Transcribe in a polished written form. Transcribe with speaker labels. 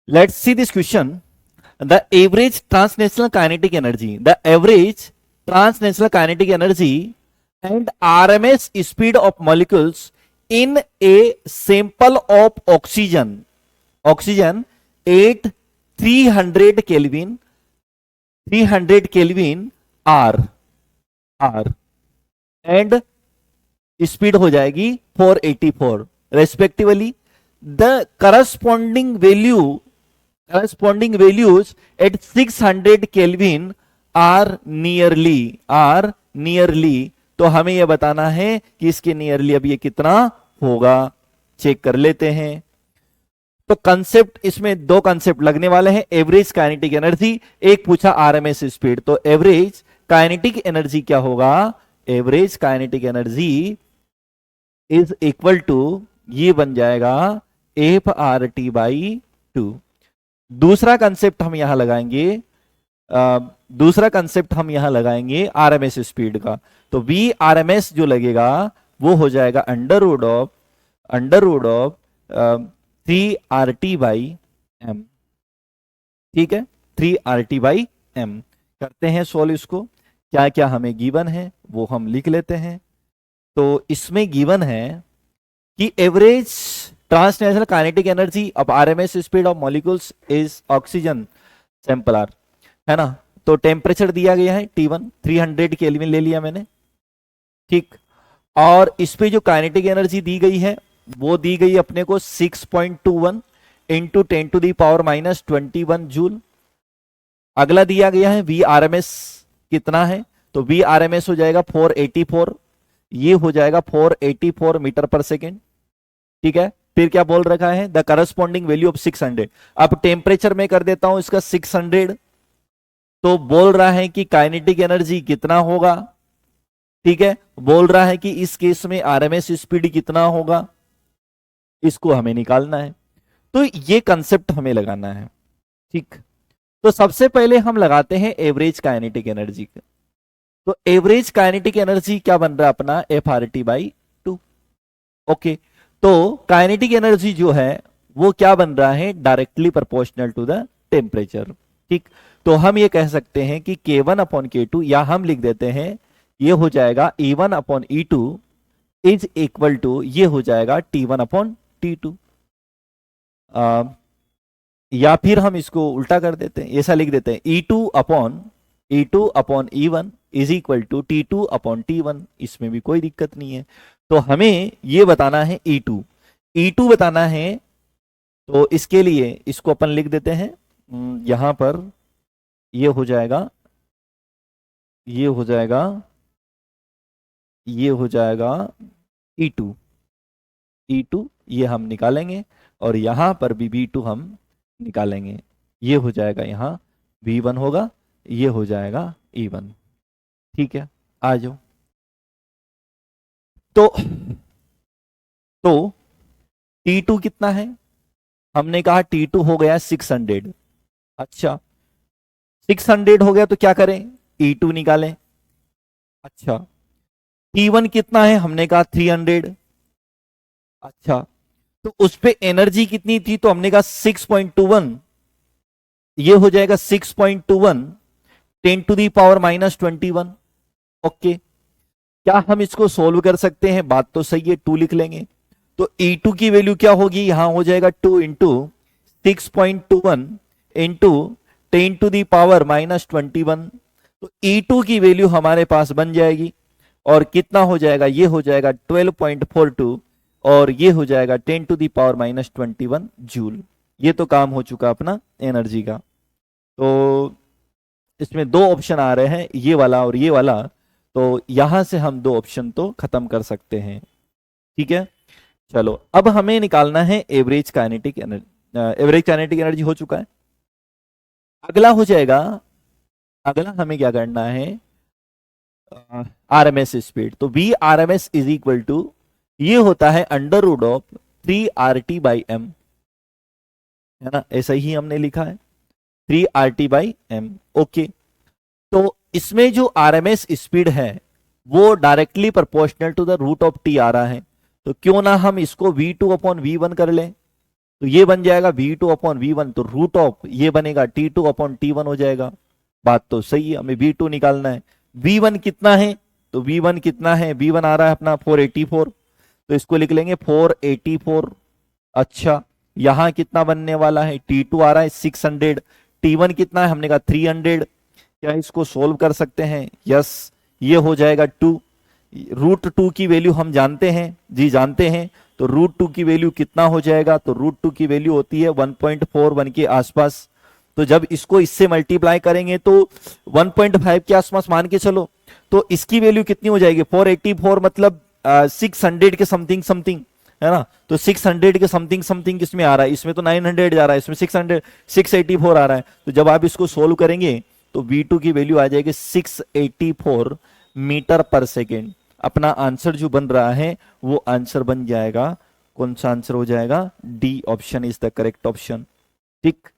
Speaker 1: Let's see this question. The average transnational kinetic energy, the average transnational kinetic energy and RMS speed of molecules in a sample of oxygen at 300 Kelvin, 300 Kelvin R and speed हो जाएगी 484 respectively. The corresponding values at 600 Kelvin are nearly. तो हमें यह बताना है कि इसके nearly अब ये कितना होगा, चेक कर लेते हैं. तो कंसेप्ट, इसमें दो कंसेप्ट लगने वाले हैं. एवरेज काइनेटिक एनर्जी, एक पूछा आरएमएस स्पीड. तो एवरेज काइनेटिक एनर्जी क्या होगा? Average kinetic energy is equal to, ये बन जाएगा एफ आर टी बाई 2. दूसरा कंसेप्ट हम यहां लगाएंगे आरएमएस स्पीड का. तो वी आरएमएस जो लगेगा वो हो जाएगा under root of 3RT by M. ठीक है, 3RT बाई एम. करते हैं सॉल्व इसको. क्या क्या हमें गिवन है वो हम लिख लेते हैं. तो इसमें गिवन है कि average translational kinetic energy of RMS speed of molecules is oxygen sample R, है ना. तो टेम्परेचर दिया गया है T1, 300 केल्विन ले लिया मैंने. ठीक, और इस पे जो काइनेटिक एनर्जी दी गई है वो दी गई अपने को 6.21 into 10 to the power minus 21 joule. अगला दिया गया है वी आरएमएस कितना है, तो वी आरएमएस हो जाएगा 484. ये हो जाएगा 484 मीटर पर सेकेंड. ठीक है, फिर क्या बोल रखा है? The corresponding value of 600. अब टेम्परेचर में कर देता हूं इसका 600. तो बोल रहा है कि काइनेटिक एनर्जी कितना होगा. ठीक है, बोल रहा है कि इस केस में आरएमएस स्पीड कितना होगा, इसको हमें निकालना है. तो ये कंसेप्ट हमें लगाना है. ठीक, तो सबसे पहले हम लगाते हैं एवरेज काइनेटिक एनर्जी का. तो एवरेज काइनेटिक एनर्जी क्या बन रहा है अपना? F R T by 2. Okay, तो काइनेटिक एनर्जी जो है वो क्या बन रहा है? Directly proportional to the temperature. ठीक, तो हम ये कह सकते हैं कि K1 अपॉन K2, या हम लिख देते हैं ये हो जाएगा E1 upon E2 is equal to, ये हो जाएगा T1 अपॉन T2. या फिर हम इसको उल्टा कर देते हैं, ऐसा लिख देते हैं E2 upon E1 is equal to T2 upon T1. इसमें भी कोई दिक्कत नहीं है. तो हमें ये बताना है E2 बताना है. तो इसके लिए इसको अपन लिख देते हैं यहां पर. ये हो जाएगा E2 ये हम निकालेंगे, और यहां पर भी V2 हम निकालेंगे. ये हो जाएगा, यहां V1 होगा, ये हो जाएगा E1. ठीक है, आ जाओ. तो T2 कितना है? हमने कहा T2 हो गया 600. अच्छा, 600 हो गया तो क्या करें? E2 निकालें. अच्छा, T1 कितना है? हमने कहा 300. अच्छा, तो उस पे एनर्जी कितनी थी? तो हमने कहा 6.21. ये हो जाएगा 6.21 10 to the power minus 21. Okay, क्या हम इसको सोल्व कर सकते हैं? बात तो सही है, 2 लिख लेंगे. तो E2 की वैल्यू क्या होगी? यहां हो जाएगा 2 into 6.21 into 10 to the power minus 21. तो E2 की वैल्यू हमारे पास बन जाएगी, और कितना हो जाएगा? ये हो जाएगा 12.42, और ये हो जाएगा 10 to the power minus 21 joule. ये तो काम हो चुका अपना एनर्जी का. तो इसमें दो ऑप्शन आ रहे हैं, ये वाला और ये वाला. तो यहां से हम दो ऑप्शन तो खत्म कर सकते हैं. ठीक है, चलो अब हमें निकालना है average kinetic energy. Average kinetic energy हो चुका है. अगला हो जाएगा, अगला हमें क्या करना है? RMS speed. तो V RMS is equal to, ये होता है under root of 3RT by M, है ना. ऐसा ही हमने लिखा है 3RT बाई एम. ओके, तो इसमें जो आरएमएस स्पीड है वो directly proportional to the root of T आ रहा है. तो क्यों ना हम इसको V2 अपॉन V1 कर लें. तो ये बन जाएगा v2 अपॉन v1, तो रूट ऑफ ये बनेगा t2 अपॉन t1 हो जाएगा। बात तो सही है, हमें v2 निकालना है। v1 कितना है, तो v1 कितना है, v1 आ रहा है अपना 484, तो इसको लिख लेंगे 484। अच्छा, यहां कितना बनने वाला है, t2 आ रहा है 600, t1 कितना है, हमने कहा 300। क्या इसको सोल्व कर सकते हैं, यस, ये हो जाएगा 2। रूट 2 की वैल्यू हम जानते हैं, जी जानते हैं, तो रूट 2 की वैल्यू कितना हो जाएगा, तो रूट 2 की वैल्यू होती है 1.41 के आसपास। तो जब इसको इससे मल्टीप्लाई करेंगे तो 1.5 के आसपास मान के चलो, तो इसकी वैल्यू कितनी हो जाएगी, 484, मतलब 600 के समथिंग समथिंग, है ना। तो 600 के समथिंग समथिंग किसमें आ रहा है, इसमें तो 900 जा रहा है, इसमें 684 आ रहा है। तो जब आप इसको सोल्व करेंगे तो v2 की वैल्यू आ जाएगी 684 मीटर पर सेकेंड। अपना आंसर जो बन रहा है वो आंसर बन जाएगा, कौन सा आंसर हो जाएगा, D option is the correct option. ठीक।